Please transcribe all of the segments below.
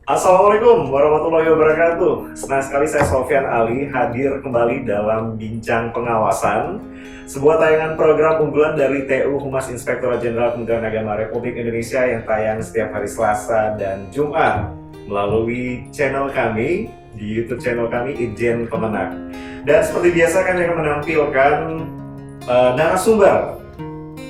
Assalamualaikum warahmatullahi wabarakatuh. Senang sekali saya Sofyan Ali hadir kembali dalam Bincang Pengawasan, sebuah tayangan program unggulan dari TU Humas Inspektorat Jenderal Kementerian Agama Republik Indonesia yang tayang setiap hari Selasa dan Jumat melalui channel kami di YouTube channel kami Itjen Kemenak. Dan seperti biasa kami akan menampilkan narasumber.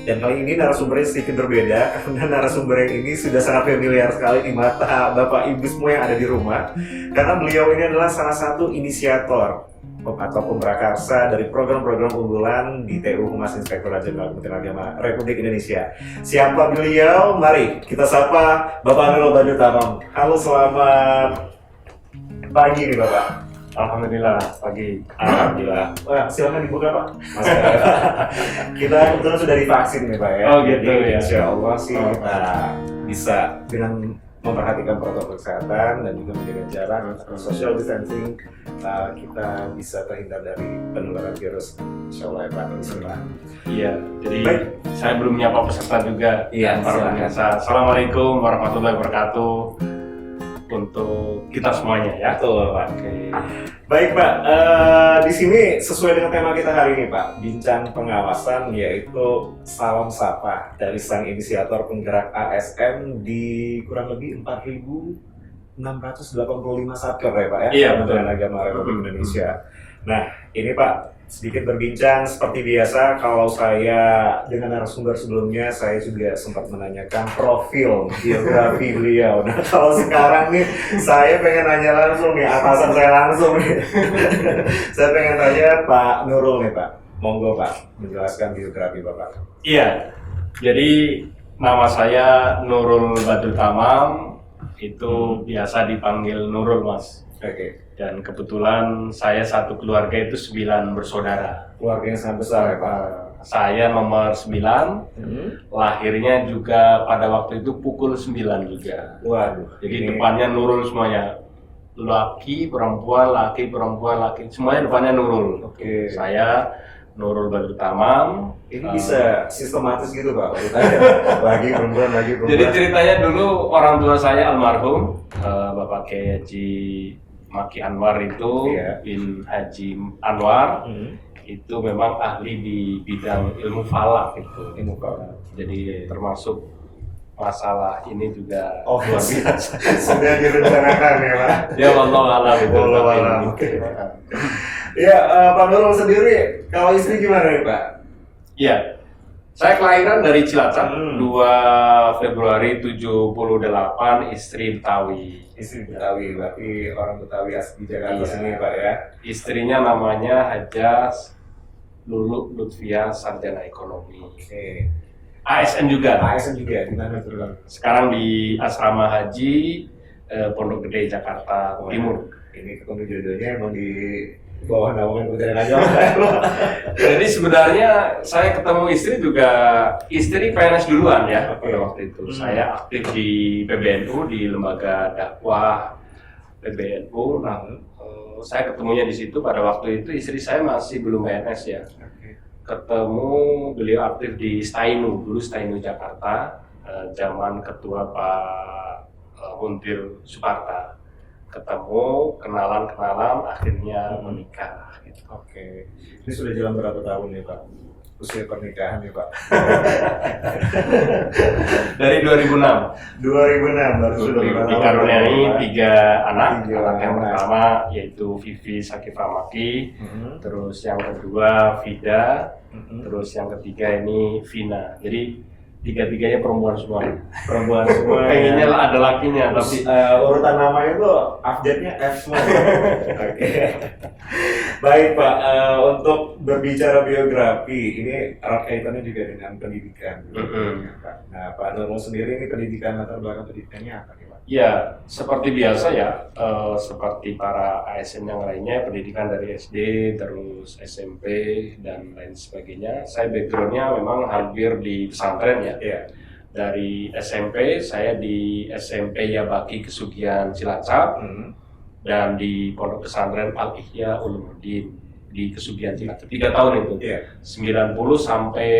Dan kali ini narasumbernya sedikit berbeda karena narasumber yang ini sudah sangat familiar sekali di mata Bapak Ibu semua yang ada di rumah. Karena beliau ini adalah salah satu inisiator atau pemrakarsa dari program-program unggulan di TU Humas Inspektorat Jenderal Kementerian Agama Republik Indonesia. Siapa beliau? Mari kita sapa Bapak Nurul Badrut Tamam. Halo, selamat pagi nih Bapak. Alhamdulillah, pagi. Alhamdulillah. Wah, silakan dibuka Pak. Kita kebetulan sudah divaksin nih Pak ya. Oh gitu. Jadi, Ya. Insya Allah sih kita bisa dengan memperhatikan protokol kesehatan dan juga menjaga jarak, social distancing, kita bisa terhindar dari penularan virus. Insya Allah ya Pak. Bismillah. Iya, jadi Baik. saya belum menyapa peserta juga. Iya, para silakan. pemirsa. Assalamualaikum warahmatullahi wabarakatuh untuk kita semuanya ya. Betul Pak. Oke. Baik Pak, di sini sesuai dengan tema kita hari ini Pak, bincang pengawasan, yaitu salam sapa dari sang inisiator penggerak ASN di kurang lebih 4.685 satker ya Pak ya? Iya, betul. Kementerian Agama Republik Indonesia. Nah ini Pak, sedikit berbincang seperti biasa, kalau saya dengan narasumber sebelumnya saya juga sempat menanyakan profil biografi beliau. Nah kalau sekarang nih saya pengen nanya langsung nih, atasan saya langsung nih. Saya pengen tanya Pak Nurul nih Pak, monggo Pak menjelaskan biografi Bapak. Iya, jadi nama saya Nurul Badrut Tamam, itu biasa dipanggil Nurul Mas. Oke, Dan kebetulan saya satu keluarga itu 9 bersaudara. keluarganya sangat besar ya Pak. Saya nomor 9, lahirnya juga pada waktu itu pukul 9 juga. Waduh, Jadi ini depannya Nurul semuanya. Laki, perempuan, laki, semuanya depannya Nurul. Oke. Saya Nurul Badrut Tamam. ini bisa sistematis gitu Pak. Lagi perempuan, lagi perempuan. Jadi ceritanya dulu orang tua saya almarhum, Bapak Kiai Haji Maki Anwar itu, Iya. bin Haji Anwar, Hmm. itu memang ahli di bidang ilmu falak itu. Ini Pak. Jadi termasuk masalah ini juga Oh, luar biasa. sudah direncanakan ya Pak. Ya Allah alam itu. Wallahu tapi alam. gitu. Ya, Pak Nurul sendiri, kalau istri gimana nih Pak? Iya. Saya kelahiran dari Cilacap, Hmm. 2 Februari 78, istri Betawi. Istri Betawi, berarti orang Betawi asli Jakarta Iya. sini Pak ya? Istrinya namanya Hajah Lulu Lutfia, sarjana ekonomi. Oke. ASN juga. ASN juga, di mana tuh Bang? Sekarang di Asrama Haji Pondok Gede, Jakarta Timur. Ini ketemu jodohnya emang di bawah naungan Kementerian Agama. Jadi sebenarnya saya ketemu istri juga, istri PNS duluan ya Oke. pada waktu itu. Hmm. Saya aktif di PBNU, di lembaga dakwah PBNU. Nah, saya ketemunya di situ pada waktu itu istri saya masih belum PNS ya. Oke. Ketemu beliau aktif di Stainu, dulu Stainu Jakarta, zaman ketua Pak Muntir Suparta. Ketemu, kenalan, akhirnya menikah. Gitu. Oke. Ini sudah jalan berapa tahun nih Pak? Usia pernikahan nih Pak? Dari 2006. 2006 baru sudah 5 tahun. Dikaruniai Pak. 3 anak. Tiga Anak yang anak. pertama yaitu Vivi Sakifah Maki, Mhm. terus yang kedua Vida, Mhm. terus yang ketiga ini Vina. Jadi 3-tiganya perempuan semua. Perempuan semua. Pengennya lah ada lakinya, tapi Urutan namanya tuh update-nya F semua. Oke. Baik Pak, untuk berbicara biografi, ini erat kaitannya juga dengan pendidikan. Mhm. Pak. Nah, Pak Nurul sendiri ini pendidikan, latar belakang pendidikannya apa nih Pak? ya seperti biasa ya, seperti para ASN yang lainnya, pendidikan dari SD, terus SMP, dan lain sebagainya. Saya backgroundnya memang hampir di pesantren ya. Iya. Dari SMP, saya di SMP Yabaki Kesugihan Cilacap, Mhm. dan di Pondok Pesantren Al Ihya Ulumuddin. di Kesugihan Cilacap 3 tahun itu. Iya. 90 sampai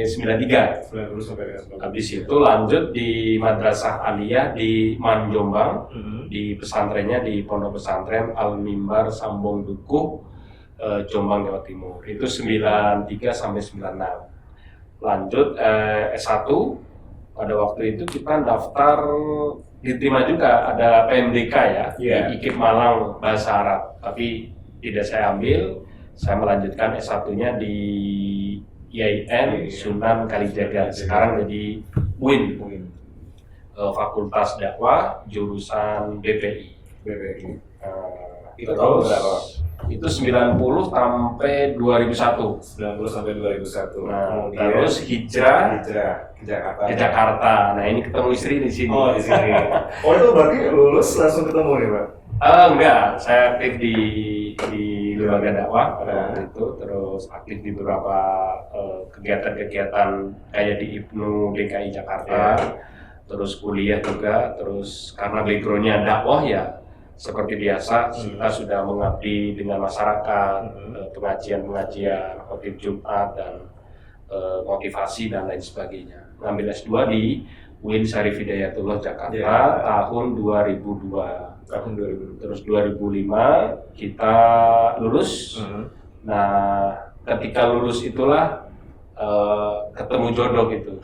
93. 90 sampai 90. Habis itu lanjut di Madrasah Aliyah di Manjombang, di pesantrennya di Pondok Pesantren Al-Mimbar Sambong Dukuh, Jombang, Jawa Timur. Itu 93 sampai 96. Lanjut S1, pada waktu itu kita daftar diterima juga ada PMDK ya, di IKIP Malang Bahasa Arab, tapi tidak saya ambil. Saya melanjutkan S1-nya di IAIN Sunan Kalijaga, sekarang jadi UIN, Fakultas Dakwah, jurusan BPI. Itu tahun berapa? Itu 90 sampai 2001. 90 sampai 2001. Nah, terus hijrah ke Jakarta. ke Jakarta. Nah, ini ketemu istri di sini. Oh, di sini. Oh, itu berarti lulus langsung ketemu nih, Pak? Enggak, saya aktif di lembaga dakwah pada waktu itu, terus aktif di beberapa kegiatan-kegiatan kayak di IPNU DKI Jakarta, terus kuliah juga, terus karena background-nya dakwah ya seperti biasa kita sudah mengabdi dengan masyarakat, pengajian-pengajian, khotib Jumat dan motivasi dan lain sebagainya. Ngambil S2 di UIN Syarif Hidayatullah Jakarta tahun 2002. Terus 2005 kita lulus. Nah, ketika lulus itulah ketemu jodoh itu.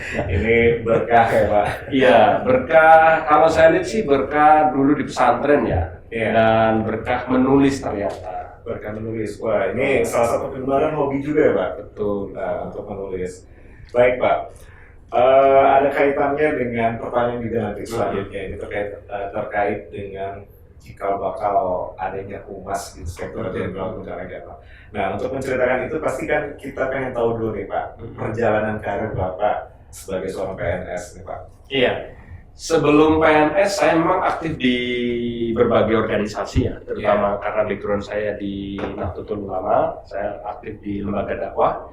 Ini berkah ya, Pak? Iya, berkah. Kalau saya lihat sih berkah dulu di pesantren ya, dan berkah menulis ternyata. Berkah menulis. Wah, ini salah satu penularan hobi juga ya, Pak? Betul. Nah, untuk menulis. Baik, Pak. Ada kaitannya dengan pertanyaan juga nanti selanjutnya. Ini terkait dengan cikal bakal adanya humas di Inspektur Jenderal Kementerian Agama. Nah, untuk menceritakan itu pasti kan kita pengen tahu dulu nih, Pak, perjalanan karir Bapak sebagai seorang PNS nih, Pak. Iya. Sebelum PNS saya memang aktif di berbagai organisasi ya, terutama karena background saya di Nahdlatul Ulama, saya aktif di lembaga dakwah.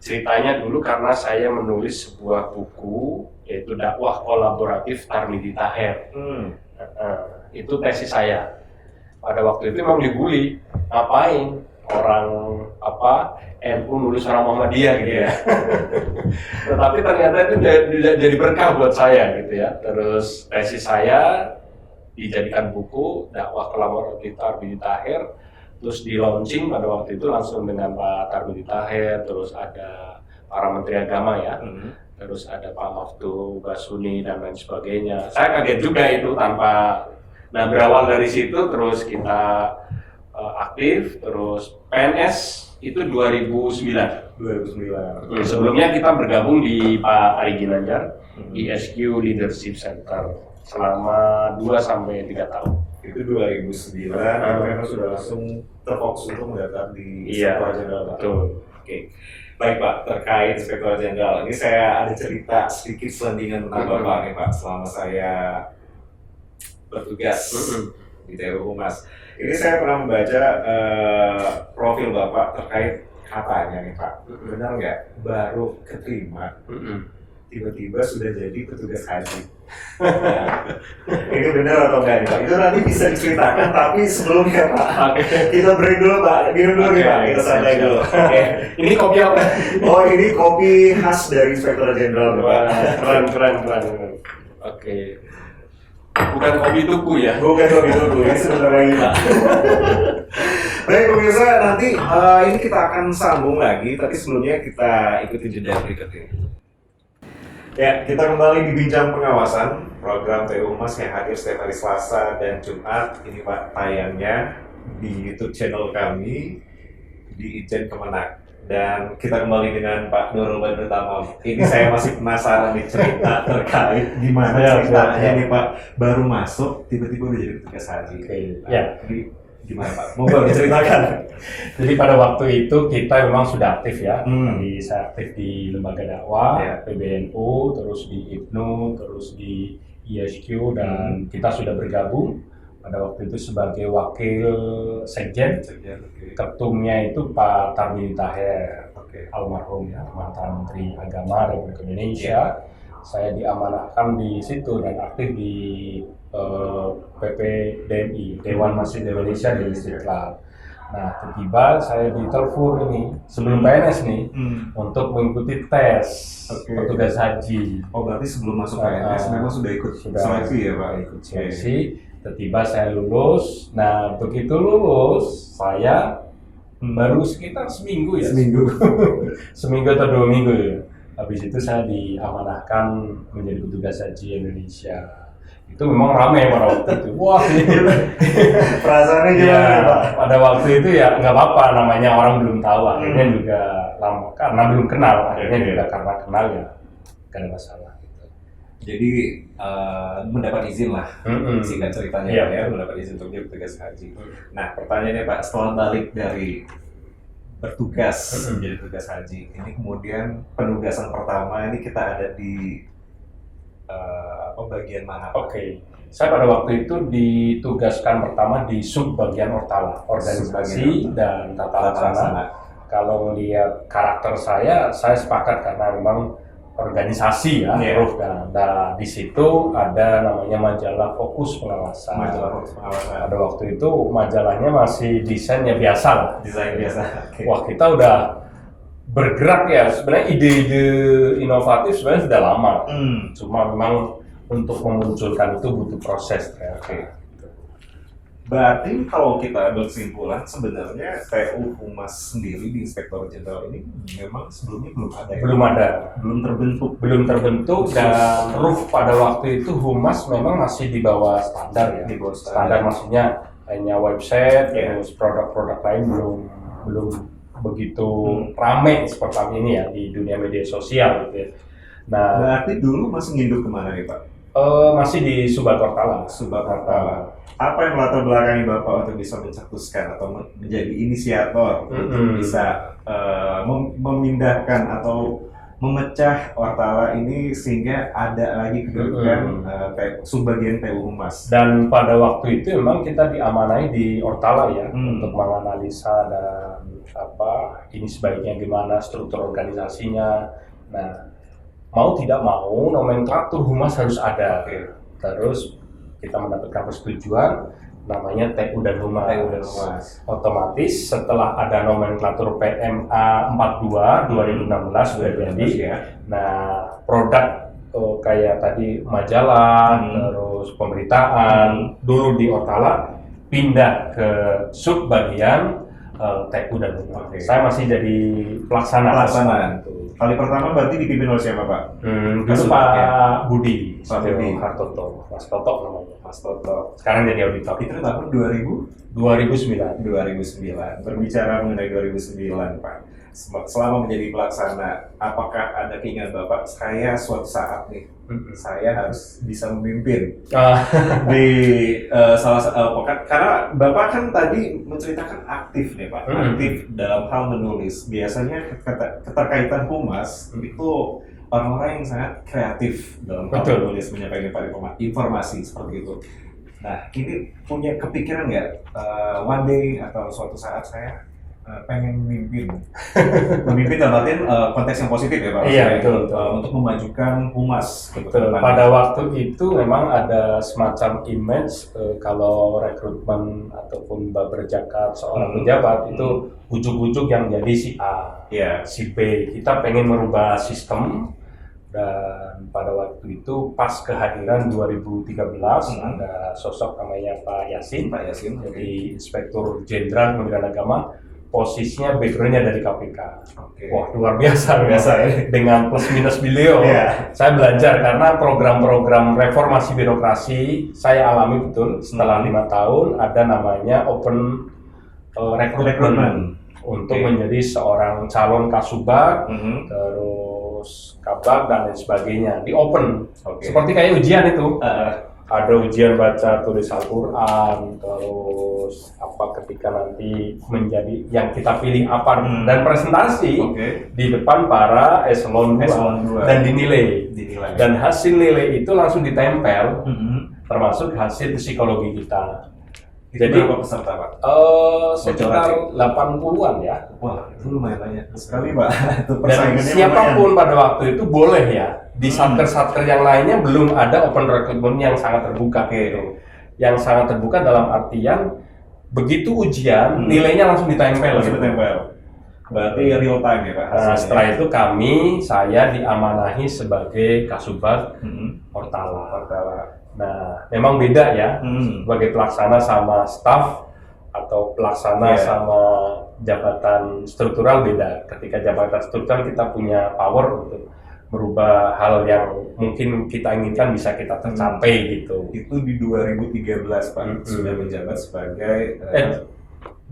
Ceritanya dulu karena saya menulis sebuah buku yaitu dakwah kolaboratif Tarmidi Taher. Itu tesis saya. Pada waktu itu memang dibully, ngapain orang NU nulis orang Muhammadiyah gitu ya. Tetapi ternyata itu jadi berkah buat saya gitu ya. Terus tesis saya dijadikan buku dakwah kolaboratif Tarmidi Taher. Terus di launching pada waktu itu langsung dengan Pak Tarmidi Taher, terus ada para Menteri Agama ya, terus ada Pak Maftu Basuni dan lain sebagainya. Saya kaget juga itu tanpa, nah berawal dari situ terus kita aktif, terus PNS itu 2009. Sebelumnya kita bergabung di Pak Ari Ginanjar, ISQ Leadership Center selama 2-3 tahun. Itu 2009, memang sudah langsung terfokus untuk mendaftar di Inspektorat Jenderal. Betul. Oke. Baik, Pak, terkait Inspektorat Jenderal, ini saya ada cerita sedikit selentingan tentang Bapak nih, Pak, selama saya bertugas di TU Humas. Ini saya pernah membaca profil Bapak terkait katanya nih, Pak, benar nggak baru keterima, tiba-tiba sudah jadi petugas haji? Ini benar atau enggak nih, Pak? Itu nanti bisa diceritakan, tapi sebelumnya, Pak, kita break dulu, Pak. Minum dulu nih, Pak. Kita santai dulu. Ini kopi apa? Oh, ini kopi khas dari Inspektorat Jenderal, Pak. Keren. Oke. Bukan kopi tuku ya? Bukan kopi tuku, ini sebentar lagi, Pak. Baik, pemirsa, nanti ini kita akan sambung lagi, tapi sebelumnya kita ikuti jeda berikut ini. Ya, kita kembali di Bincang Pengawasan, program TU Humas yang hadir setiap hari Selasa dan Jumat. Ini Pak tayangnya di YouTube channel kami di Ijen Kemenak. Dan kita kembali dengan Pak Nurul Badrul Tamam. Ini saya masih penasaran nih cerita terkait gimana ceritanya nih Pak, baru masuk tiba-tiba udah jadi petugas haji. Gimana Pak? Mau diceritakan? Jadi pada waktu itu kita memang sudah aktif ya. Saya aktif di lembaga dakwah, PBNU, terus di IPNU, terus di ISQ, dan kita sudah bergabung pada waktu itu sebagai wakil sekjen. Ketumnya itu Pak Tarmidi Taher, almarhum ya, mantan Menteri Agama Republik Indonesia. Saya diamanahkan di situ dan aktif di PPDMI, Dewan Masjid Indonesia di Istiqlal. Nah, tiba-tiba saya ditelepon ini sebelum PNS nih untuk mengikuti tes petugas haji. Oh, berarti sebelum masuk PNS memang sudah ikut seleksi ya Pak? Ikut seleksi. Tiba-tiba saya lulus. Nah, begitu lulus saya baru sekitar seminggu ya. Seminggu atau 2 minggu ya. Habis itu saya diamanahkan menjadi petugas haji Indonesia. Itu memang ramai pada waktu itu. Wah, perasaannya gimana Pak? Pada waktu itu ya nggak apa-apa, namanya orang belum tahu, akhirnya juga lama karena belum kenal, akhirnya juga karena kenal ya nggak ada masalah. Gitu. Jadi mendapat izin lah, singkat ceritanya ya, mendapat izin untuk jadi petugas haji. Nah, pertanyaannya Pak, setelah balik dari bertugas menjadi petugas haji, ini kemudian penugasan pertama ini kita ada di bagian mana? Oke. Saya pada waktu itu ditugaskan pertama di sub bagian Ortala, organisasi dan tata laksana. Kalau melihat karakter saya sepakat karena memang organisasi ya, dan di situ ada namanya majalah Fokus Pengawasan. Pada waktu itu majalahnya masih desainnya biasa lah. Desain biasa. Wah, kita udah bergerak ya, sebenarnya ide-ide inovatif sebenarnya sudah lama, cuma memang untuk memunculkan itu butuh proses. Berarti kalau kita berkesimpulan sebenarnya TU Humas sendiri di Inspektorat Jenderal ini memang sebelumnya belum ada ya? Belum terbentuk dan RUF pada waktu itu Humas memang masih di bawah standar ya. Di bawah standar maksudnya hanya website, terus produk-produk lain belum begitu ramai seperti ini ya di dunia media sosial gitu ya. Nah, berarti dulu masih nginduk kemana nih Pak? Masih di Subak Ortala. Apa yang latar belakangi Bapak untuk bisa mencetuskan atau menjadi inisiator untuk bisa memindahkan atau memecah Ortala ini sehingga ada lagi kedudukan subbagian TU Humas? Dan pada waktu itu memang kita diamanai di Ortala ya untuk menganalisa dan ini sebaiknya gimana struktur organisasinya. Nah, mau tidak mau nomenklatur humas harus ada. Terus kita mendapatkan persetujuan namanya TU dan Humas. Otomatis setelah ada nomenklatur PMA 42 2016 sudah jadi. Nah, produk kayak tadi majalah, terus pemberitaan dulu di Ortala pindah ke sub bagian TU dan Humas. Saya masih jadi pelaksana. Kali pertama berarti dipimpin oleh siapa Pak? Dulu Pak Budi Hartoto, Mas Toto namanya. Mas Toto. Sekarang jadi auditor. Itu tahun 2009. Berbicara mengenai 2009 Pak. Selama menjadi pelaksana, apakah ada keinginan Bapak, saya suatu saat nih, saya harus bisa memimpin di salah satu, karena Bapak kan tadi menceritakan aktif nih Pak, aktif dalam hal menulis. Biasanya keterkaitan humas itu orang-orang yang sangat kreatif dalam hal menulis, menyampaikan informasi seperti itu. Nah, ini punya kepikiran nggak one day atau suatu saat saya pengen memimpin dalam artian konteks yang positif ya Pak? Iya, betul. Untuk memajukan humas. Pada waktu itu memang ada semacam image kalau rekrutmen ataupun berjakat seorang pejabat itu ujuk-ujuk yang jadi si A, si B. Kita pengen merubah sistem. Dan pada waktu itu pas kehadiran 2013 ada sosok namanya Pak Yasin jadi Inspektur Jenderal Kementerian Agama. Posisinya background-nya dari KPK. Wah, luar biasa ya. Dengan plus minus beliau. Saya belajar karena program-program reformasi birokrasi saya alami betul. Setelah 5 tahun ada namanya open recruitment untuk menjadi seorang calon kasubag, terus kabag dan lain sebagainya. Di open. Seperti kayak ujian itu. Ada ujian baca tulis Al-Quran, terus ketika nanti menjadi yang kita pilih apa dan presentasi di depan para eselon 2 dan dinilai. Dan hasil nilai itu langsung ditempel, termasuk hasil psikologi kita. Jadi berapa peserta Pak? Sekitar 80-an ya. Wah, itu lumayan banyak sekali Pak. Dan siapapun pada waktu itu boleh ya. Di satker-satker yang lainnya belum ada open recruitment yang sangat terbuka gitu. Yang sangat terbuka dalam artian begitu ujian nilainya langsung ditempel. Langsung ditempel. Berarti real time ya Pak? Nah, setelah itu saya diamanahi sebagai Kasubag Ortala. Nah, memang beda ya, sebagai pelaksana sama staf atau pelaksana sama jabatan struktural beda. Ketika jabatan struktural kita punya power untuk merubah hal yang mungkin kita inginkan bisa kita tercapai gitu. Itu di 2013 Pak, sudah menjabat sebagai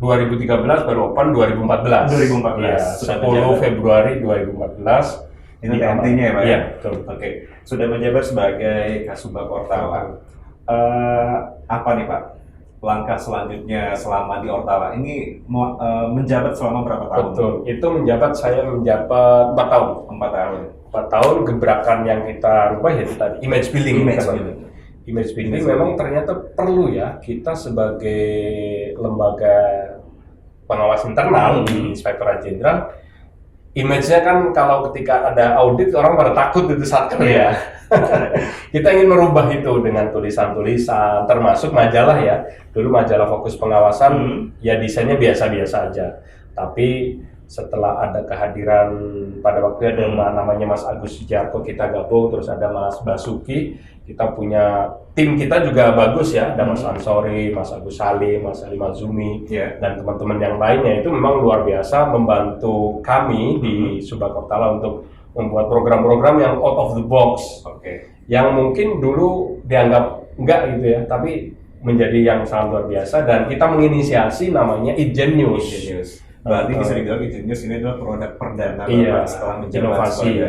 2013 baru open 2014. 2014. Ya, 10 Februari 2014. Ini PNT-nya ya Pak? Iya, betul. Oke, sudah menjabat sebagai Kasubag Ortala. Apa nih Pak langkah selanjutnya selama di Ortala? Ini menjabat selama berapa tahun? Betul, itu saya menjabat 4 tahun. 4 tahun. 4 tahun gebrakan yang kita rubah yaitu tadi image building. Image building memang ternyata perlu ya, kita sebagai lembaga pengawas internal di Inspektorat Jenderal, image-nya kan kalau ketika ada audit orang pada takut itu saat kerja. Kita ingin merubah itu dengan tulisan-tulisan, termasuk majalah ya. Dulu majalah Fokus Pengawasan ya desainnya biasa-biasa aja. Tapi setelah ada kehadiran pada waktu ada namanya Mas Agus Sujarto, kita gabung, terus ada Mas Basuki, kita punya tim kita juga bagus ya, ada Mas Ansori, Mas Agus Salim, Mas Ali Mazumi, dan teman-teman yang lainnya itu memang luar biasa membantu kami di Subag Ortala untuk membuat program-program yang out of the box, yang mungkin dulu dianggap enggak gitu ya, tapi menjadi yang sangat luar biasa, dan kita menginisiasi namanya Ijen News. Berarti bisa dibilang Ijen News ini adalah produk perdana setelah menjabat inovasi.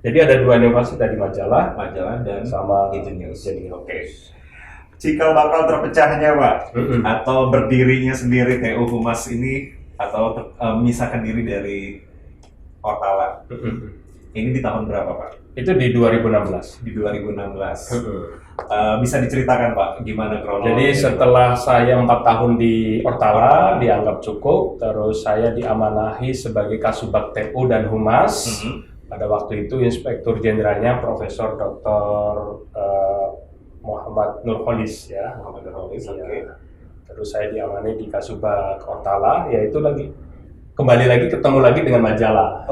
Jadi ada 2 inovasi tadi, majalah dan sama Ijen News. Cikal bakal terpecahnya Pak, atau berdirinya sendiri TU Humas ini, atau memisahkan diri dari Ortala. Ini di tahun berapa Pak? Itu di 2016. Di 2016. Bisa diceritakan Pak, gimana kronologi? Jadi setelah saya 4 tahun di Ortala, dianggap cukup, terus saya diamanahi sebagai Kasubag TU dan Humas. Pada waktu itu Inspektur Jenderalnya Profesor Dr. Muhammad Nurholis ya. Terus saya diamanahi di Kasubag Ortala, yaitu kembali lagi ketemu lagi dengan majalah.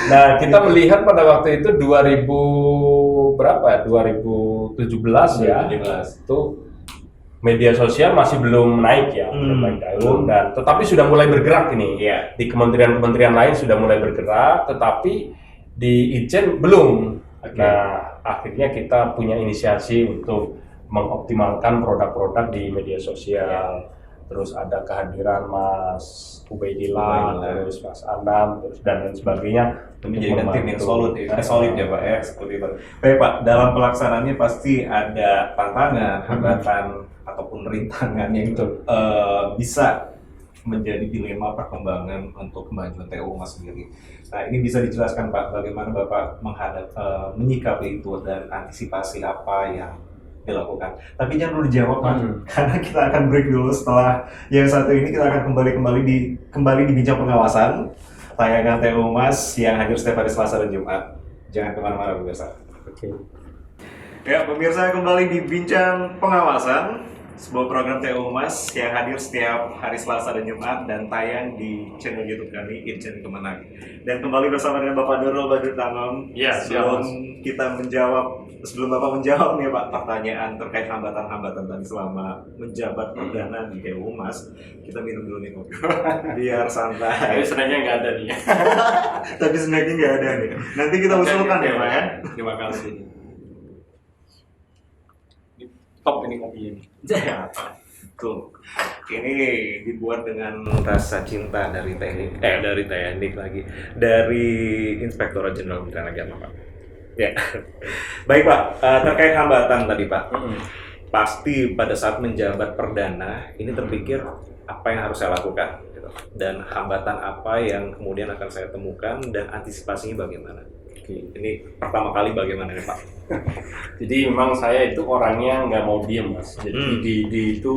Nah, kita melihat pada waktu itu 2017 ya. Itu media sosial masih belum naik ya, belum naik daun, dan tetapi sudah mulai bergerak ini. Di kementerian-kementerian lain sudah mulai bergerak, tetapi di Ijen belum. Nah, akhirnya kita punya inisiasi untuk mengoptimalkan produk-produk di media sosial. Terus ada kehadiran Mas Ubaidillah, terus Mas Anam, terus dan lain sebagainya. Menjadikan tim yang solid ya Pak ya, seperti itu. Baik Pak, dalam pelaksanaannya pasti ada tantangan, hambatan ataupun rintangan yang bisa menjadi dilema perkembangan untuk kemajuan TU Humas sendiri. Nah, ini bisa dijelaskan Pak, bagaimana Bapak menyikapi itu dan antisipasi apa yang dilakukan. Tapi jangan dulu dijawab Pak, karena kita akan break dulu. Setelah yang satu ini kita akan kembali di Bincang Pengawasan, tayangan TU Humas yang hadir setiap hari Selasa dan Jumat. Jangan kemana-mana pemirsa. Ya pemirsa, kembali di Bincang Pengawasan, sebuah program TU Humas yang hadir setiap hari Selasa dan Jumat dan tayang di channel YouTube kami, Irjen Kemenang. Dan kembali bersama dengan Bapak Nurul Badrul Tamam. Sebelum Bapak menjawab nih Pak pertanyaan terkait hambatan-hambatan tadi selama menjabat perdana di TU Humas, kita minum dulu nih kopi biar santai. Tapi snacknya nggak ada nih. Tapi snacknya nggak ada nih. Nanti kita usulkan ya Pak ya. Terima kasih. Top ini kopi ini. Tuh, ini dibuat dengan rasa cinta dari Inspektorat Jenderal Kementerian Agama Pak. Ya, baik Pak. Terkait hambatan tadi Pak, pasti pada saat menjabat perdana ini terpikir apa yang harus saya lakukan, gitu. Dan hambatan apa yang kemudian akan saya temukan dan antisipasinya bagaimana? Ini pertama kali bagaimana nih Pak? Jadi memang saya itu orangnya nggak mau diem Mas. Jadi ide itu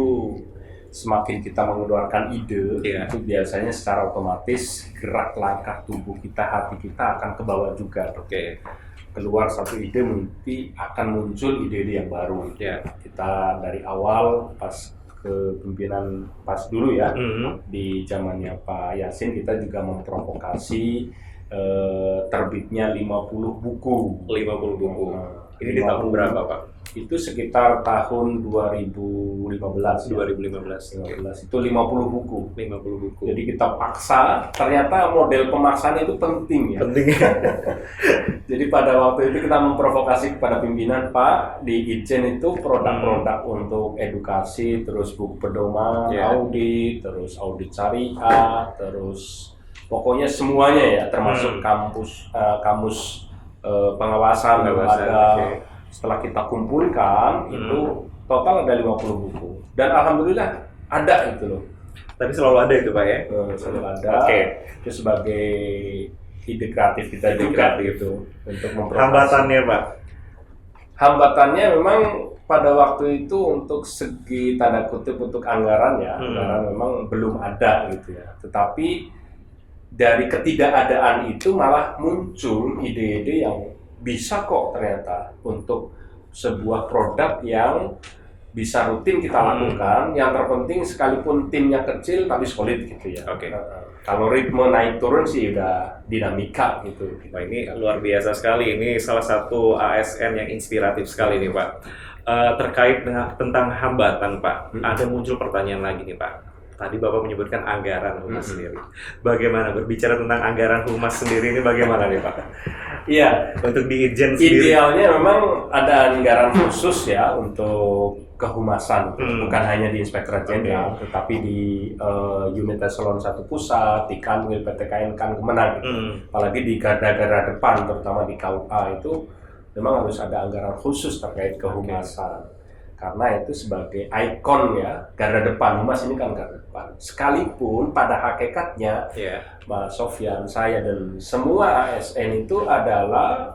semakin kita mengeluarkan ide, itu biasanya secara otomatis gerak langkah tubuh kita, hati kita akan ke bawah juga. Keluar satu ide, mimpi akan muncul ide-ide yang baru. Kita dari awal pas kepemimpinan pas dulu ya, di zamannya Pak Yasin kita juga memprovokasi terbitnya 50 buku. 50 buku. Ini di 50 tahun berapa, Pak? Itu sekitar tahun 2015. 2015. 15 itu 50 buku. 50 buku. Jadi kita paksa, ternyata model pemaksaan itu penting ya. Penting. Jadi pada waktu itu kita memprovokasi kepada pimpinan, Pak, di Ijen itu produk-produk untuk edukasi, terus buku pedoman, audit, terus audit syariah, terus pokoknya semuanya ya, termasuk kamus pengawasan ada. Setelah kita kumpulkan itu total ada 50 buku. Dan alhamdulillah ada itu loh. Tapi selalu ada itu, Pak ya? Selalu ada. Itu sebagai ide kreatif kita juga gitu untuk mempromosikan. Hambatannya, Pak? Hambatannya memang pada waktu itu untuk segi tanda kutip untuk anggaran ya, anggaran memang belum ada gitu ya. Tetapi dari ketidakadaan itu malah muncul ide-ide yang bisa kok ternyata untuk sebuah produk yang bisa rutin kita lakukan, yang terpenting sekalipun timnya kecil tapi solid gitu ya. Kalau ritme naik turun sih udah dinamika gitu. Wah, ini luar biasa sekali. Ini salah satu ASN yang inspiratif sekali nih, Pak. Terkait dengan tentang hambatan, Pak, ada muncul pertanyaan lagi nih, Pak. Tadi Bapak menyebutkan anggaran humas sendiri. Bagaimana berbicara tentang anggaran humas sendiri ini bagaimana nih, Pak? Iya, untuk di Ijen sendiri. Idealnya memang ada anggaran khusus ya untuk kehumasan, bukan hanya di Inspektorat Jenderal, tetapi di unit eselon 1 pusat, di Kanwil PT KN Kemenang, apalagi di garda-garda depan, terutama di KUA itu memang harus ada anggaran khusus terkait kehumasan. Karena itu sebagai ikon ya, garda depan, humas ini kan garda depan. Sekalipun pada hakikatnya, Mas Sofyan, saya dan semua ASN itu adalah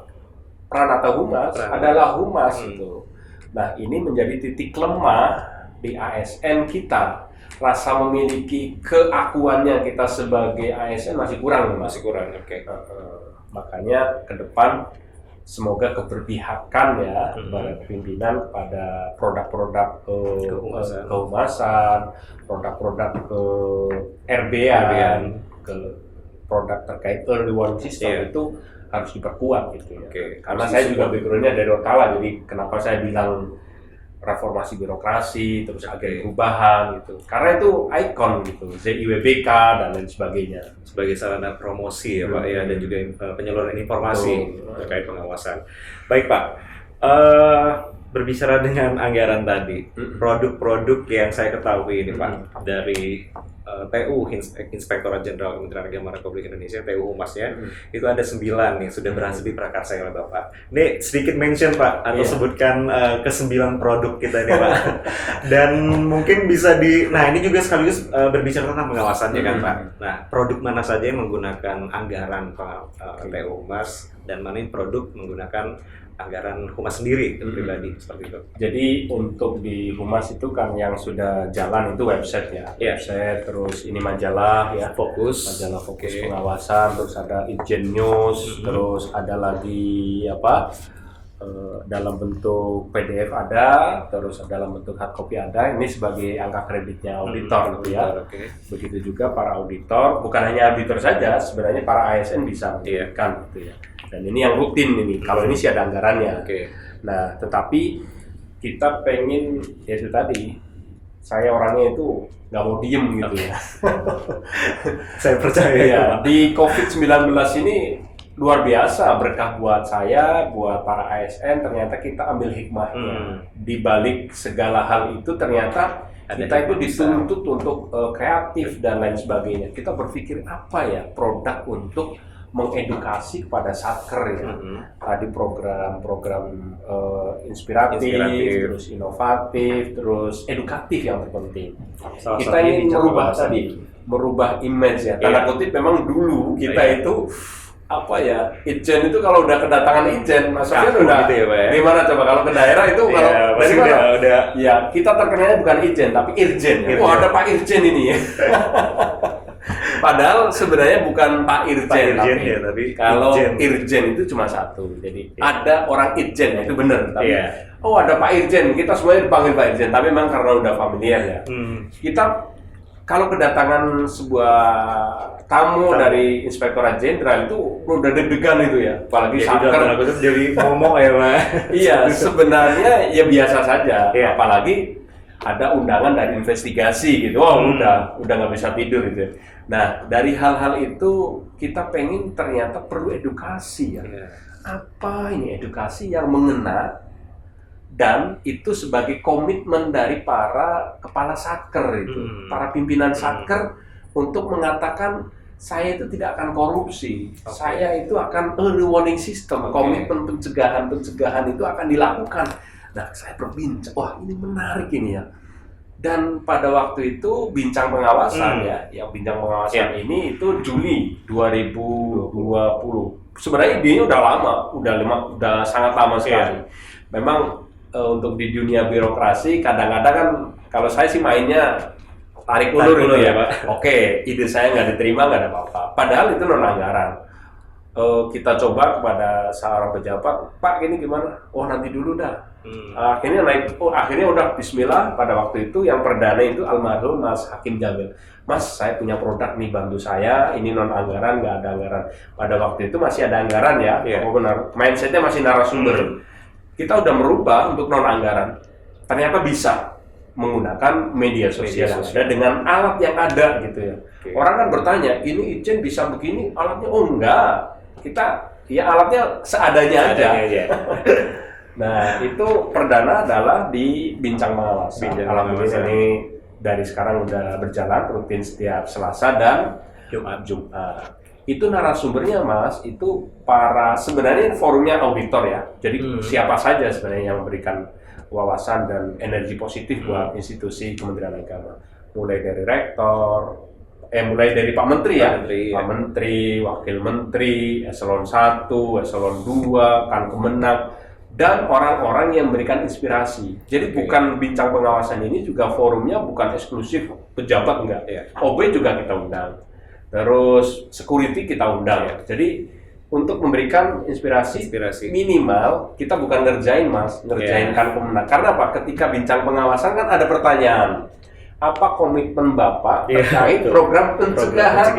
Pranata Humas, adalah humas itu. Nah, ini menjadi titik lemah di ASN kita. Rasa memiliki keakuannya kita sebagai ASN masih kurang, Mas. Masih kurang, makanya ke depan semoga keberpihakan ya kepada pimpinan, kepada produk-produk kehumasan, produk-produk RB-an, ke produk terkait early warning system itu harus diperkuat gitu ya. Karena saya juga background-nya dari Orkala, jadi kenapa saya bilang reformasi birokrasi, terus agen perubahan gitu. Karena itu ikon gitu, ZIWBK dan lain sebagainya. Sebagai sarana promosi ya Pak ya, dan juga penyaluran informasi terkait pengawasan. Baik Pak, berbicara dengan anggaran tadi, produk-produk yang saya ketahui ini Pak dari TU Inspektorat Jenderal Kementerian Agama Republik Indonesia, TU Humasnya, itu ada 9 nih sudah berhasil diprakarsai oleh Bapak. Ini sedikit mention Pak, atau sebutkan ke-9 produk kita ini Pak. Dan mungkin bisa nah ini juga sekaligus berbicara tentang pengawasannya kan Pak. Nah, produk mana saja yang menggunakan anggaran TU Humas dan mana yang produk menggunakan anggaran humas sendiri pribadi seperti itu. Jadi untuk di humas itu kan yang sudah jalan itu website ya, website, terus ini majalah ya, majalah fokus pengawasan, terus ada Ijen News, terus ada lagi apa dalam bentuk PDF ada, terus dalam bentuk hard copy ada. Ini sebagai angka kreditnya auditor gitu ya. Begitu juga para auditor, bukan hanya auditor saja, sebenarnya para ASN bisa menggunakan gitu ya. Dan ini yang rutin ini, kalau ini sih ada anggarannya. Nah, tetapi kita pengen, ya itu tadi, saya orangnya itu nggak mau diem gitu ya. Saya percaya ya. Di COVID-19 ini luar biasa berkah buat saya, buat para ASN, ternyata kita ambil hikmahnya. Di balik segala hal itu ternyata kita itu dituntut untuk kreatif dan lain sebagainya. Kita berpikir apa ya produk untuk mengedukasi kepada satker ya. Tadi program-program inspiratif, terus inovatif, terus edukatif yang terpenting. Kita ingin merubah image ya. Tanda kutip memang dulu kita itu apa ya, Ijen itu kalau udah kedatangan Ijen, Mas Sofyan udah gitu ya, Pak, ya? Gimana coba kalau ke daerah itu kalau dari mana? Udah. Ya, kita terkenalnya bukan Ijen tapi Irjen. Wah, ada Pak Irjen ini ya. Padahal sebenarnya bukan Pak Irjen, Pak Irjen ya, tapi kalau Irjen. Irjen itu cuma satu. Jadi Iya. ada orang Irjen, itu benar. Tapi Iya. oh ada Pak Irjen, kita semuanya dipanggil Pak Irjen. Tapi memang karena udah familiar ya. Kita kalau kedatangan sebuah tamu dari Inspektorat Jenderal itu udah deg-degan itu ya, apalagi Jadi satker. dalam tanda kutip jadi ngomong ya Pak. Iya, sebenarnya ya biasa saja. Iya. Apalagi ada undangan dari investigasi gitu. Oh, udah nggak bisa tidur gitu. Nah, dari hal-hal itu kita pengen ternyata perlu edukasi ya. Iya. Apa ini edukasi yang mengena dan itu sebagai komitmen dari para kepala satker itu, para pimpinan satker untuk mengatakan saya itu tidak akan korupsi, saya itu akan early warning system, komitmen pencegahan itu akan dilakukan. Nah, saya berbincang, wah ini menarik ini ya. Dan pada waktu itu bincang pengawasan ya, yang bincang pengawasan ini itu Juli 2020. Sebenarnya idenya udah lama, udah sangat lama sekali. Memang untuk di dunia birokrasi kadang-kadang kan kalau saya sih mainnya tarik ulur itu ya, Pak. Oke, ide saya nggak diterima nggak ada apa-apa. Padahal itu non anggaran. Kita coba kepada seorang pejabat, Pak ini gimana? Oh nanti dulu dah. Akhirnya naik, akhirnya udah Bismillah. Pada waktu itu yang perdana itu almarhum Mas Hakim Jamil. Mas, saya punya produk nih, bantu saya. Ini non anggaran, nggak ada anggaran. Pada waktu itu masih ada anggaran ya. Oh benar. Mindsetnya masih narasumber. Kita udah merubah untuk non anggaran. Ternyata bisa menggunakan media sosial ada dengan alat yang ada gitu ya. Orang kan bertanya, ini Ijen bisa begini, alatnya oh enggak. Kita ya alatnya seadanya aja. Nah, itu perdana adalah di bincang pengawasan. Alhamdulillah ini dari sekarang udah berjalan rutin setiap Selasa dan Jumat. Itu narasumbernya Mas, itu para sebenarnya forumnya auditor ya. Jadi siapa saja sebenarnya yang memberikan wawasan dan energi positif buat institusi Kementerian Agama. Mulai dari rektor, mulai dari Pak Menteri ya, Pak Menteri, Wakil Menteri, Eselon 1, Eselon 2, kan Kemenag, dan orang-orang yang memberikan inspirasi. Jadi bukan bincang pengawasan ini juga forumnya bukan eksklusif pejabat enggak. OB juga kita undang. Terus security kita undang. Jadi untuk memberikan inspirasi minimal kita bukan ngerjain Mas, ngerjain kan Kemenag. Karena apa? Ketika bincang pengawasan kan ada pertanyaan. Apa komitmen Bapak terkait program pencegahan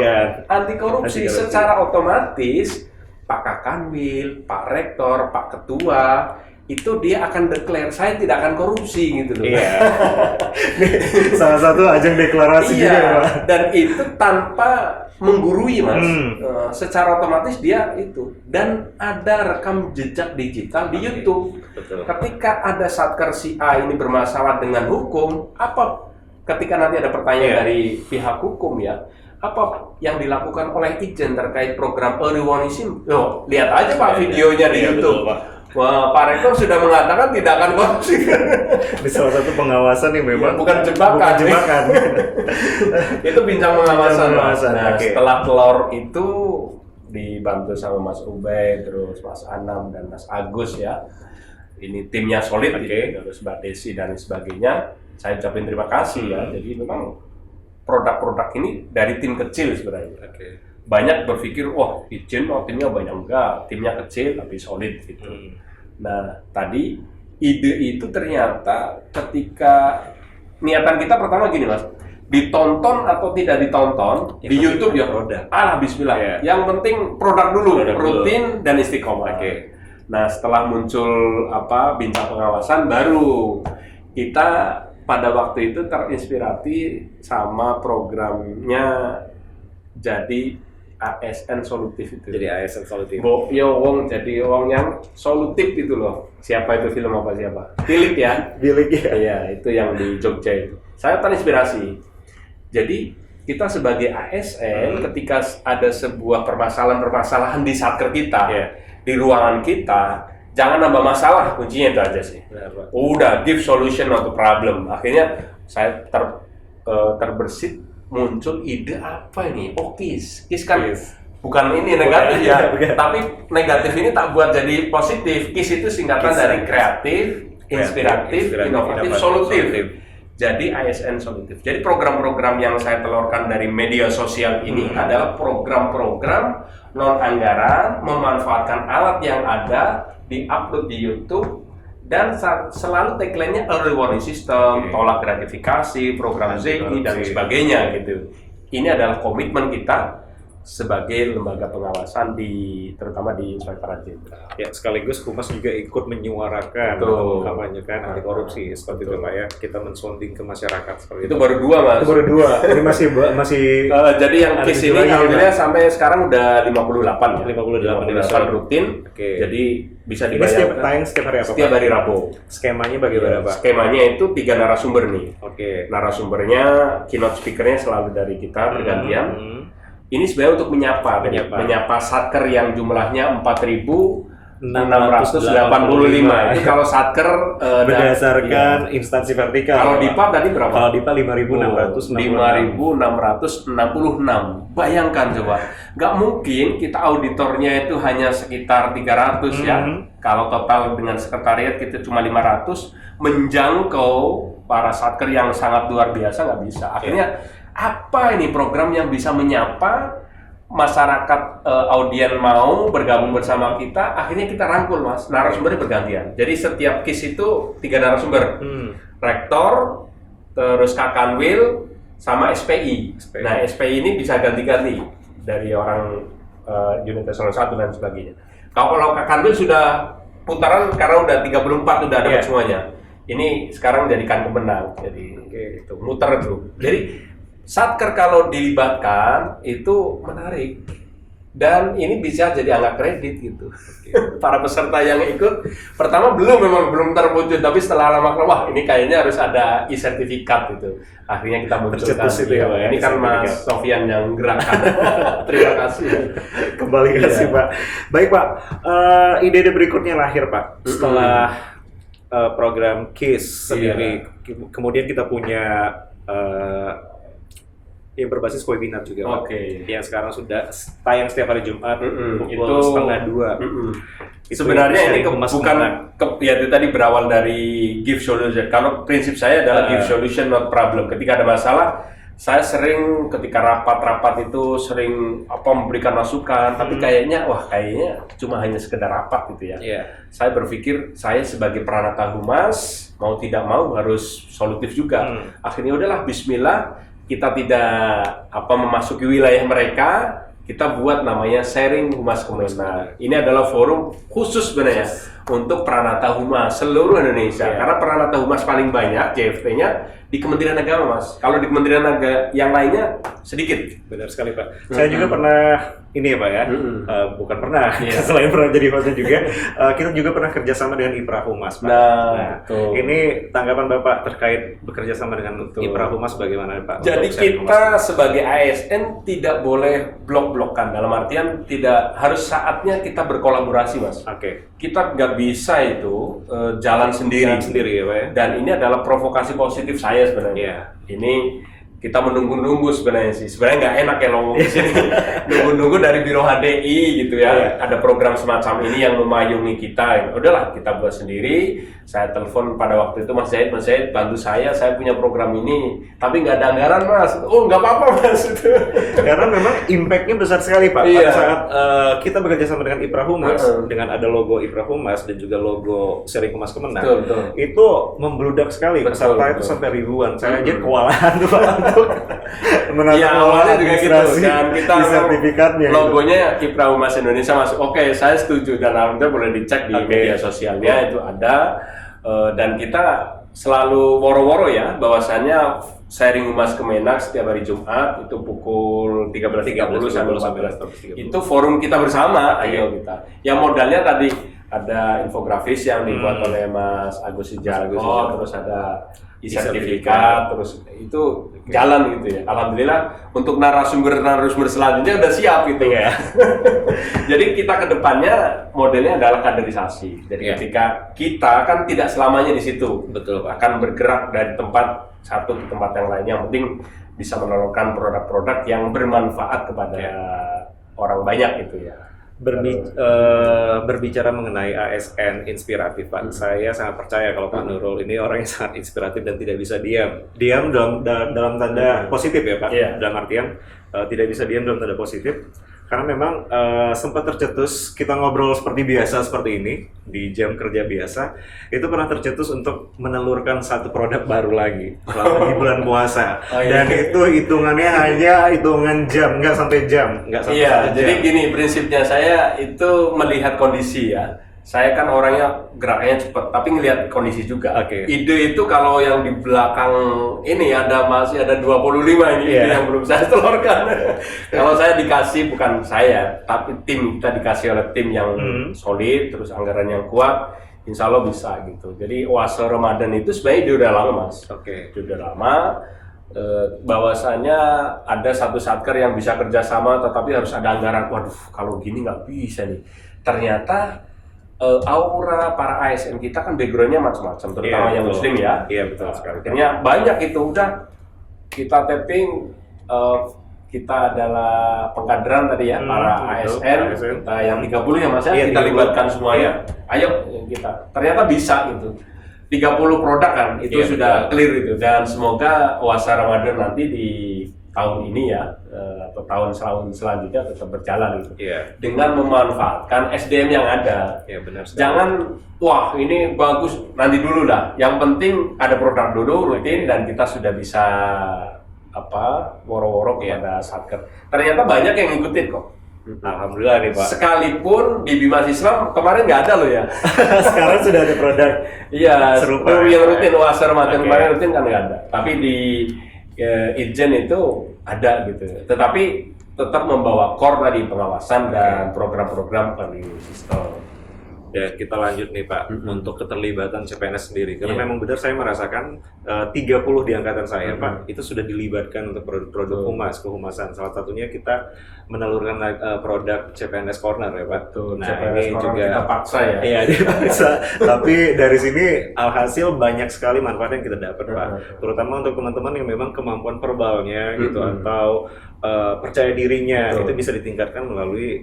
anti korupsi? Secara otomatis Pak Kakanwil, Pak Rektor, Pak Ketua itu dia akan declare saya tidak akan korupsi gitu loh. Salah satu ajang deklarasi juga Pak. Dan itu tanpa menggurui Mas. Secara otomatis dia itu dan ada rekam jejak digital di YouTube. Ketika ada satker si A ini bermasalah dengan hukum, apa ketika nanti ada pertanyaan dari pihak hukum ya, apa yang dilakukan oleh Ijen terkait program early warning system? Loh, lihat aja Pak videonya di YouTube. Wah, Pak Rektor sudah mengatakan tidak akan korupsi. Ini salah satu pengawasan yang memang bukan jebakan. Itu bincang pengawasan. Nah, setelah telur itu dibantu sama Mas Ubay, terus Mas Anam dan Mas Agus ya. Ini timnya solid, terus Mbak Desi dan sebagainya. Saya ucapin terima kasih ya. Jadi memang produk-produk ini dari tim kecil sebenarnya. Banyak berpikir, wah Ijen timnya banyak, enggak, timnya kecil tapi solid gitu. Nah tadi ide itu ternyata ketika niatan kita pertama gini Mas, ditonton atau tidak ditonton di YouTube ya udah, bismillah. Yang penting produk dulu, rutin dan istiqomah. Nah setelah muncul bincang pengawasan baru kita pada waktu itu terinspirasi sama programnya jadi ASN solutif itu. Jadi ASN solutif. Jadi wong yang solutif itu loh. Siapa itu film apa siapa? Bilik ya. Iya, itu yang di Jogja itu. Saya terinspirasi. Jadi kita sebagai ASN ketika ada sebuah permasalahan di satker kita, di ruangan kita, jangan nambah masalah, kuncinya itu aja sih. Udah give solution not the problem. Akhirnya saya terbersit muncul ide apa ini? KIS kan bukan ini negatif ya, tapi negatif ini tak buat jadi positif. KIS itu singkatan dari kreatif, inspiratif, inovatif, solutif. jadi ASN solutif. Jadi program-program yang saya telurkan dari media sosial ini adalah program-program non anggaran, memanfaatkan alat yang ada, di-upload di YouTube, dan selalu tagline-nya early warning system, tolak gratifikasi, program ZI dan sebagainya gitu. Ini adalah komitmen kita sebagai lembaga pengawasan terutama di Inspektorat Jenderal. Ya, sekaligus Humas juga ikut menyuarakan atau mengkampanyekan anti korupsi seperti itu Pak ya. Kita mensonding ke masyarakat seperti itu. Baru 2 Mas. Itu baru 2. Ini masih jadi yang case ini alhamdulillah sampai sekarang udah 58 ya. 58 rutin. Jadi bisa dibayar. Tayang setiap hari apa? Setiap hari Rabu. Skemanya bagaimana Pak? Skemanya itu 3 narasumber nih. Narasumbernya, keynote speaker-nya selalu dari kita bergantian. Ini sebenarnya untuk menyapa satker yang jumlahnya 4.685. Itu kalau satker berdasarkan instansi vertikal. Kalau DIPA tadi berapa? Kalau DIPA 5.666. Bayangkan coba, nggak mungkin kita auditornya itu hanya sekitar 300 ya. Kalau total dengan sekretariat kita cuma 500, menjangkau para satker yang sangat luar biasa nggak bisa. Akhirnya apa ini program yang bisa menyapa masyarakat audien mau bergabung bersama kita, akhirnya kita rangkul Mas, narasumbernya bergantian. Jadi setiap case itu 3 narasumber, rektor, terus Kakanwil, sama SPI. Nah SPI ini bisa ganti-ganti dari orang unit eselon 1 dan sebagainya. Kalau Kakanwil sudah putaran karena udah 34 udah ada semuanya. Ini sekarang jadikan pemenang, jadi itu muter tuh. Jadi satker kalau dilibatkan itu menarik dan ini bisa jadi angka kredit gitu. Para peserta yang ikut pertama memang belum terwujud, tapi setelah lama wah ini kayaknya harus ada e-sertifikat gitu. Akhirnya kita munculkan itu ya, Pak, ini kan Mas Sofyan yang gerakkan. Terima kasih. Kembali kasih Pak. Baik Pak, ide berikutnya lahir Pak setelah program KIS sendiri. Kemudian kita punya yang berbasis webinar juga, yang sekarang sudah tayang setiap hari Jumat pukul 1:30. Sebenarnya ini bukan ya itu tadi berawal dari give solution. Kalau prinsip saya adalah give solution not problem. Ketika ada masalah, saya sering ketika rapat-rapat itu sering memberikan masukan, tapi kayaknya cuma hanya sekedar rapat gitu ya. Saya berpikir saya sebagai peranata humas mau tidak mau harus solutif juga. Akhirnya udahlah bismillah, kita tidak memasuki wilayah mereka, kita buat namanya sharing Humas Kemenag. Ini adalah forum khusus sebenarnya untuk peranata humas seluruh Indonesia. Karena peranata humas paling banyak JFT-nya di Kementerian Agama Mas. Kalau di Kementerian Agama yang lainnya sedikit. Benar sekali Pak. Saya juga pernah ini ya Pak ya, bukan pernah, selain pernah jadi hostnya juga, kita juga pernah kerjasama dengan IPRA Humas Pak. Ini tanggapan Bapak terkait bekerja sama dengan IPRA Humas bagaimana Pak? Jadi kita sebagai ASN tidak boleh blok-blokan, dalam artian tidak harus saatnya kita berkolaborasi Mas. Kita nggak bisa itu jalan sendiri ya Pak ya. Dan ini adalah provokasi positif saya sebenarnya. Ini kita menunggu-nunggu sebenarnya sih. Sebenarnya nggak enak ya ngomong di sini. Nunggu-nunggu dari Biro HDI gitu ya. Ada program semacam ini yang memayungi kita. Udahlah kita buat sendiri. Saya telepon pada waktu itu Mas Zaid bantu saya punya program ini. Tapi nggak ada anggaran Mas. Oh nggak apa-apa Mas. Karena memang impact-nya besar sekali Pak. Pada saat kita bekerja sama dengan IPRA Humas, dengan ada logo IPRA Humas dan juga logo Sharing Humas Kemenag, itu membludak sekali. Peserta itu sampai ribuan. Saya aja kewalahan tuh Pak untuk menata awalnya juga gitu kan. Kita sertifikatnya logonya IPRA Humas Indonesia masuk. Oke, saya setuju dan alhamdulillah boleh dicek di media sosialnya itu ada. Dan kita selalu woro-woro ya bahwasannya sharing Humas Kemenag setiap hari Jumat itu pukul 13.30 sampai 14. Itu forum kita bersama. Ayo kita. Yang modalnya tadi ada infografis yang dibuat oleh Mas Agus Sujarko, terus ada sertifikat, terus itu jalan gitu ya. Alhamdulillah untuk narasumber selanjutnya udah siap gitu ya. Jadi kita kedepannya modelnya adalah kaderisasi. Jadi ketika kita kan tidak selamanya di situ, akan bergerak dari tempat satu ke tempat yang lain. Yang penting bisa menolongkan produk-produk yang bermanfaat kepada orang banyak gitu ya. Berbicara mengenai ASN inspiratif, Pak, saya sangat percaya kalau Pak Nurul ini orang yang sangat inspiratif dan tidak bisa diam. Diam dalam tanda positif ya, Pak. Iya. Dalam artian tidak bisa diam dalam tanda positif. Karena memang sempat tercetus kita ngobrol seperti biasa seperti ini di jam kerja biasa, itu pernah tercetus untuk menelurkan satu produk baru lagi selama di bulan puasa. Dan itu hitungannya hanya hitungan jam, nggak sampai jam, nggak sampai Iya, satu jam. jadi gini prinsipnya saya itu melihat kondisi ya. Saya kan orangnya geraknya cepat, tapi ngelihat kondisi juga. Oke. Ide itu kalau yang di belakang ini masih ada 25 ini ide yang belum saya telurkan. Kalau saya dikasih, bukan saya, tapi tim kita dikasih oleh tim yang solid, terus anggaran yang kuat, insya Allah bisa gitu. Jadi Oase Ramadan itu sebenarnya udah lama, Mas. Oke. Udah lama. Bahwasanya ada satu satker yang bisa kerjasama, tetapi harus ada anggaran. Waduh, kalau gini nggak bisa nih. Ternyata aura para ASN kita kan backgroundnya macam-macam, terutama yang muslim ya. Iya, betul sekali. Akhirnya banyak itu udah kita tapping, kita adalah pengkaderan tadi ya, para betul, ASN, ASN. kita yang 30 ya Mas ya, Iya, kita 30. libatkan semuanya. Ayo kita. Ternyata bisa gitu. 30 produk kan, itu Iya, sudah clear itu, dan semoga Oase Ramadan nanti di tahun ini ya, atau tahun selanjutnya tetap berjalan gitu. Iya. Dengan memanfaatkan SDM yang ada. Iya, benar sekali. Jangan, wah ini bagus, nanti dulu lah. Yang penting ada produk dulu, rutin, dan kita sudah bisa woro-woro kepada satker. Ternyata banyak yang ngikutin kok. Alhamdulillah nih, Pak. Sekalipun di Bimas Islam kemarin nggak ada loh ya. Sekarang sudah ada produk Iya, serupa. yang rutin Oase Ramadan Oke. kemarin rutin kan nggak ada. Tapi di Itjen itu ada gitu. Tetapi tetap membawa core tadi pengawasan dan program-program value system. Ya, kita lanjut nih Pak, untuk keterlibatan CPNS sendiri. Karena Iya. memang benar saya merasakan 30 di angkatan saya Pak, itu sudah dilibatkan untuk produk-produk humas, kehumasan. Salah satunya kita menelurkan produk CPNS Corner ya Pak. Nah CPNS ini Corner juga kita paksa ya. Iya, dipaksa. Tapi dari sini alhasil banyak sekali manfaat yang kita dapat Pak. Terutama untuk teman-teman yang memang kemampuan verbalnya gitu atau percaya dirinya itu bisa ditingkatkan melalui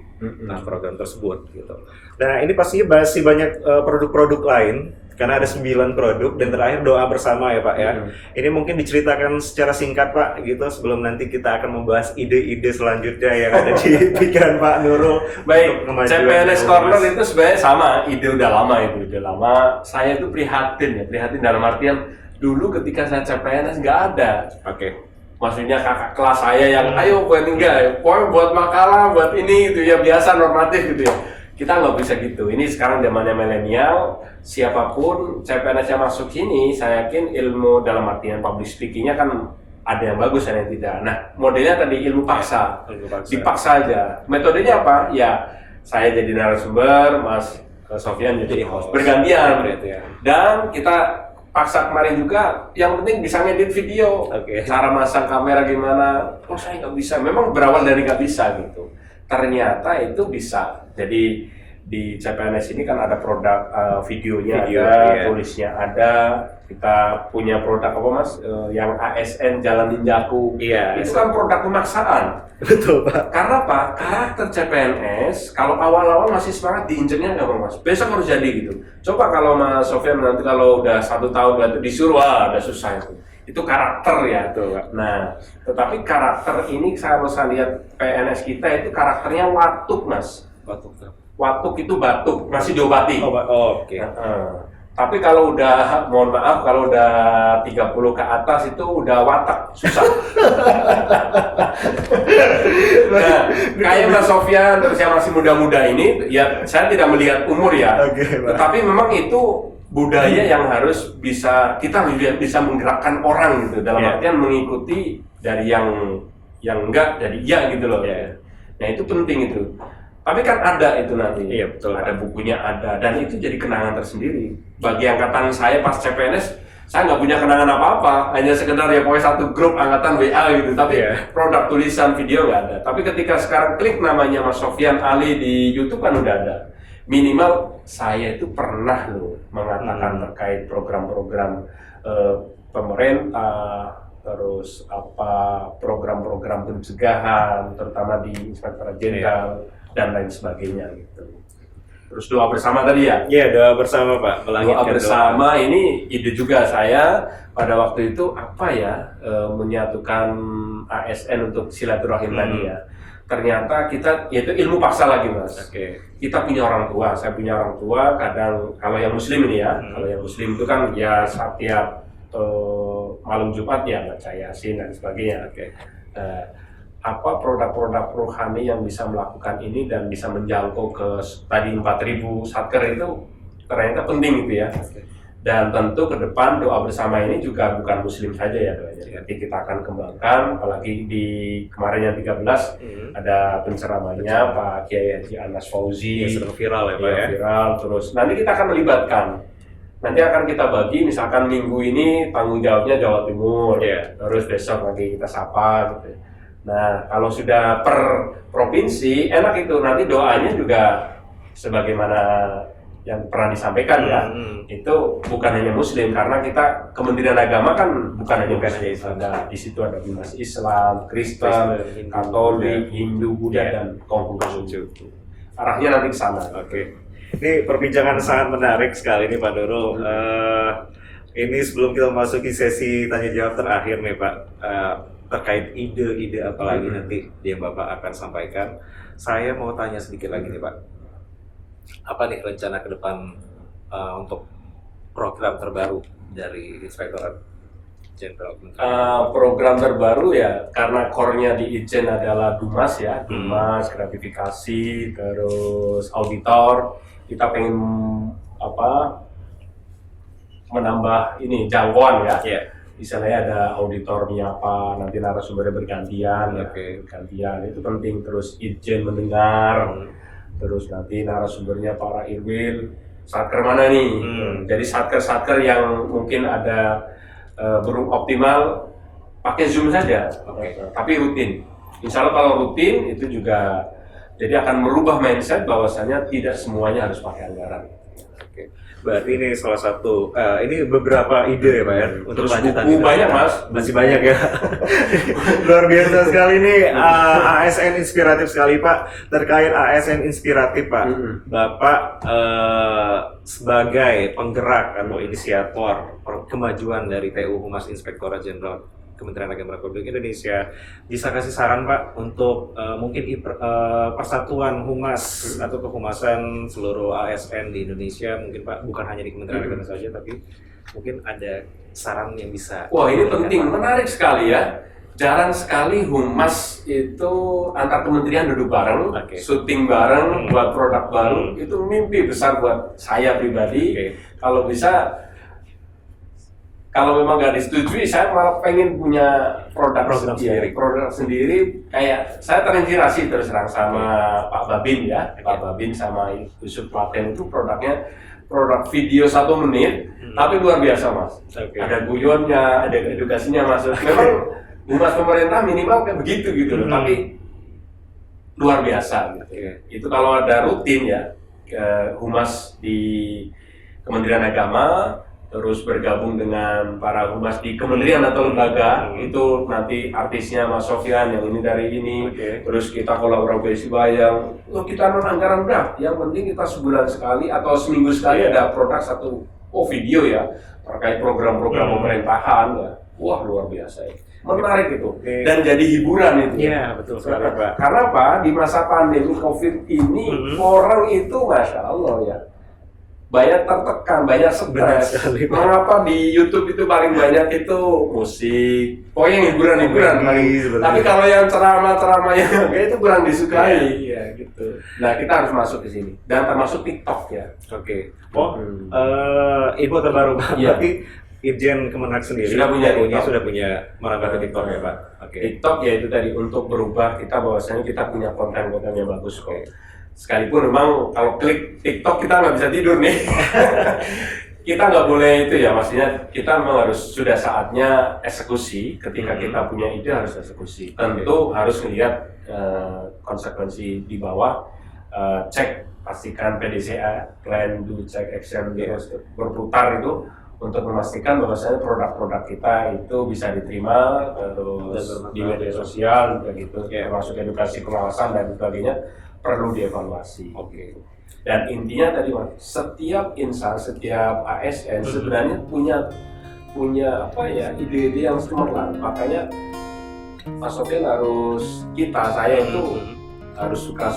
program tersebut gitu. Nah ini pastinya masih banyak produk-produk lain karena ada 9 produk dan terakhir doa bersama ya Pak ya. Ini mungkin diceritakan secara singkat Pak gitu sebelum nanti kita akan membahas ide-ide selanjutnya yang ada di pikiran Pak Nurul. Baik, untuk kemajuan CPNS humas. Corner itu sebenarnya sama, ide udah lama itu, udah lama. Saya itu prihatin dalam artian dulu ketika saya CPNS nggak ada. Oke. Maksudnya kakak kelas saya yang ayo buat enggak, buat makalah, buat ini gitu ya, biasa normatif gitu ya. Kita nggak bisa gitu. Ini sekarang zamannya milenial, siapapun CPNS yang masuk sini, saya yakin ilmu dalam artian public speaking-nya kan ada yang bagus, ada yang tidak. Nah, modelnya tadi ilmu paksa. Dipaksa aja. Metodenya apa? Ya, saya jadi narasumber, Mas Sofyan jadi host. Bergantian. Dan kita paksa kemarin juga, yang penting bisa ngedit video. Cara masang kamera gimana? Oh saya nggak bisa. Memang berawal dari nggak bisa gitu. Ternyata itu bisa. Jadi di CPNS ini kan ada produk videonya ada, tulisnya ada. Kita punya produk apa Mas? Yang ASN Jalan Ninjaku. Iya. Itu kan produk pemaksaan. Betul Pak. Karena apa? Karakter CPNS kalau awal-awal masih semangat diincernya nggak Mas. Besok harus jadi gitu. Coba kalau Mas Sofyan nanti kalau udah 1 tahun berarti disuruh, udah susah itu. Itu karakter ya. Betul Pak. Nah, tetapi karakter ini kalau saya lihat PNS kita itu karakternya watuk Mas. Watuk itu batuk, masih diobati. Oke. Tapi kalau udah, mohon maaf, kalau udah 30 ke atas itu udah watak, susah. Nah, kayak Mas Sofyan, terus yang masih muda-muda ini, ya saya tidak melihat umur ya. Tetapi memang itu budaya yang harus kita bisa menggerakkan orang gitu. Dalam artian mengikuti dari yang enggak, jadi iya gitu loh. Nah itu penting itu. Tapi kan ada itu nanti, betul, ada bukunya ada, dan itu jadi kenangan tersendiri. Bagi angkatan saya pas CPNS, saya nggak punya kenangan apa-apa, hanya sekedar ya pokoknya satu grup angkatan WA gitu, tapi produk tulisan video nggak ada. Tapi ketika sekarang klik namanya Mas Sofyan Ali di YouTube kan udah ada. Minimal saya itu pernah loh mengatakan terkait program-program pemerintah, terus program-program pencegahan, terutama di Inspektorat Jenderal. dan lain sebagainya gitu. Terus doa bersama tadi ya? Iya, doa bersama Pak. Doa bersama ini ide juga saya pada waktu itu apa ya, menyatukan ASN untuk silaturahim tadi ya. Ternyata kita, yaitu ilmu paksa lagi Mas. Kita punya orang tua, saya punya orang tua, kadang kalau yang muslim ini ya, kalau yang muslim itu kan ya setiap malam Jumat ya baca Yasin dan sebagainya. Apa produk-produk rohani yang bisa melakukan ini dan bisa menjangkau ke tadi 4.000 satker itu ternyata penting gitu ya. Dan tentu ke depan doa bersama ini juga bukan muslim saja ya doanya. Nanti kita akan kembangkan, apalagi di kemarin yang 13 ada penceramahnya Pak Kiai Haji Anas Fauzi. Sedang viral ya Pak ya. Viral, terus nanti kita akan melibatkan. Nanti akan kita bagi, misalkan minggu ini tanggung jawabnya Jawa Timur, terus besok lagi kita sapa gitu. Nah, kalau sudah per provinsi, enak itu, nanti doanya juga sebagaimana yang pernah disampaikan ya, itu bukan hanya muslim, karena kita Kementerian Agama kan bukan hanya Islam, di situ ada bimas Islam, Kristen, Katolik, Hindu, Buddha, dan Konghucu. Arahnya nanti ke sana. Ini perbincangan sangat menarik sekali nih Pak Nurul. Ini sebelum kita memasuki sesi tanya jawab terakhir nih Pak, terkait ide-ide apa lagi nanti yang Bapak akan sampaikan, saya mau tanya sedikit lagi nih Pak. Apa nih rencana ke depan untuk program terbaru dari Inspektorat Jenderal Kementerian? Program terbaru ya, karena core-nya di Ijen adalah Dumas ya, Dumas, gratifikasi, terus auditor. Kita pengen menambah ini jangkauan ya. Misalnya ada auditornya apa, nanti narasumbernya bergantian, bergantian itu penting. Terus Ijen mendengar, terus nanti narasumbernya para Irwil, satker mana nih? Jadi satker-satker yang mungkin ada belum optimal, pakai Zoom saja, tapi rutin. Insya Allah kalau rutin itu juga jadi akan merubah mindset bahwasanya tidak semuanya harus pakai anggaran. Berarti ini salah satu, ini beberapa ide ya Pak ya, untuk lanjutan. Banyak Mas. Masih banyak ya. Luar biasa sekali nih, ASN inspiratif sekali Pak. Terkait ASN inspiratif Pak, Bapak sebagai penggerak atau inisiator kemajuan dari TU Humas Inspektorat Jenderal Kementerian Agama Republik Indonesia, bisa kasih saran Pak untuk mungkin persatuan humas atau kehumasan seluruh ASN di Indonesia, mungkin Pak, bukan hanya di Kementerian Agama saja, tapi mungkin ada saran yang bisa. Wah, ini penting, menarik sekali ya. Jarang sekali humas itu antar kementerian duduk bareng, syuting bareng, buat produk baru. Itu mimpi besar buat saya pribadi. Kalau bisa, kalau memang nggak disetujui, saya malah pengen punya produk sendiri. Kayak saya terinspirasi terus terang sama Pak Babin ya, Pak Babin sama Yusuf Platen itu produknya produk video 1 menit, tapi luar biasa Mas. Ada guyonnya, ada edukasinya Mas. Memang humas pemerintah minimal kayak begitu gitu loh, tapi luar biasa gitu. Itu kalau ada rutin ya, humas di Kementerian Agama, terus bergabung dengan para humas di kementerian atau lembaga, itu nanti artisnya Mas Sofyan yang ini dari ini, terus kita kolaborasi bayang, kita non anggaran berapa, yang penting kita sebulan sekali atau seminggu sekali ada produk satu video ya, terkait program-program pemerintahan ya. Wah luar biasa ya, menarik itu, dan jadi hiburan itu. Iya betul sekali Pak. Karena apa, di masa pandemi COVID ini orang itu Masya Allah ya, banyak tertekan, banyak stres. Mengapa di YouTube itu paling banyak itu musik, pokoknya hiburan-hiburan. Tapi kalau yang ceramah-ceramah yang kayak itu kurang disukai, ya gitu. Nah kita harus masuk ke sini, dan termasuk TikTok ya. Info terbaru Pak. Berarti Irjen Kemenag sendiri sudah punya merambah ke TikTok ya Pak. TikTok ya itu tadi untuk berubah kita, bahwasanya kita punya konten-konten yang bagus kok. Sekalipun memang kalau klik TikTok kita nggak bisa tidur nih. Kita nggak boleh itu ya, maksudnya kita memang harus, sudah saatnya eksekusi. Ketika kita punya ide harus eksekusi. Tentu harus melihat konsekuensi di bawah, cek, pastikan PDCA, plan, do, check, action, terus berputar itu untuk memastikan bahwasanya produk-produk kita itu bisa diterima terus di media sosial begitu, termasuk edukasi pengawasan dan sebagainya. perlu dievaluasi. Oke. Dan intinya tadi Mas, setiap instansi, setiap ASN sebenarnya punya apa ya, ide-ide yang cemerlang. Makanya Mas Sofyan saya itu harus suka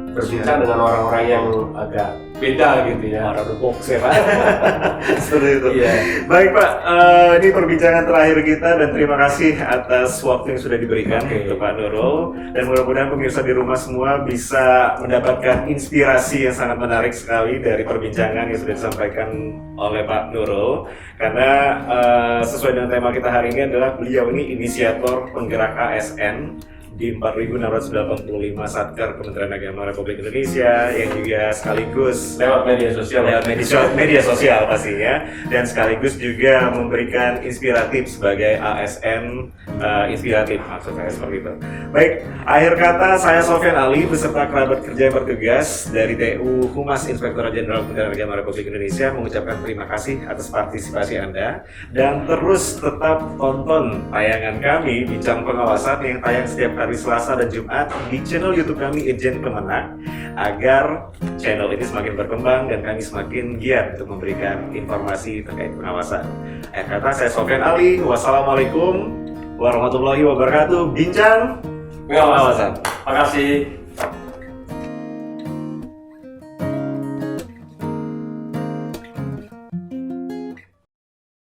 berbincang dengan orang-orang yang agak beda gitu ya. Out of the box ya Pak. Seperti itu. Iya. Baik Pak, ini perbincangan terakhir kita dan terima kasih atas waktu yang sudah diberikan untuk Pak Nurul, dan mudah-mudahan pemirsa di rumah semua bisa mendapatkan inspirasi yang sangat menarik sekali dari perbincangan yang sudah disampaikan oleh Pak Nurul, karena sesuai dengan tema kita hari ini adalah beliau ini inisiator penggerak ASN di 4.685 Satker Kementerian Agama Republik Indonesia, yang juga sekaligus Lewat media sosial. media sosial pastinya, dan sekaligus juga memberikan inspiratif sebagai ASN inspiratif, maksud saya seperti itu. Baik, akhir kata saya Sofyan Ali beserta kerabat kerja yang bertugas dari TU Humas Inspektorat Jenderal Kementerian Agama Republik Indonesia mengucapkan terima kasih atas partisipasi Anda, dan terus tetap tonton tayangan kami Bincang Pengawasan yang tayang setiap hari Selasa dan Jumat di channel YouTube kami Irjen Kemenak, agar channel ini semakin berkembang dan kami semakin giat untuk memberikan informasi terkait pengawasan. Akhir kata saya Sofyan Ali, wassalamualaikum warahmatullahi wabarakatuh. Bincang Pengawasan. Terima kasih.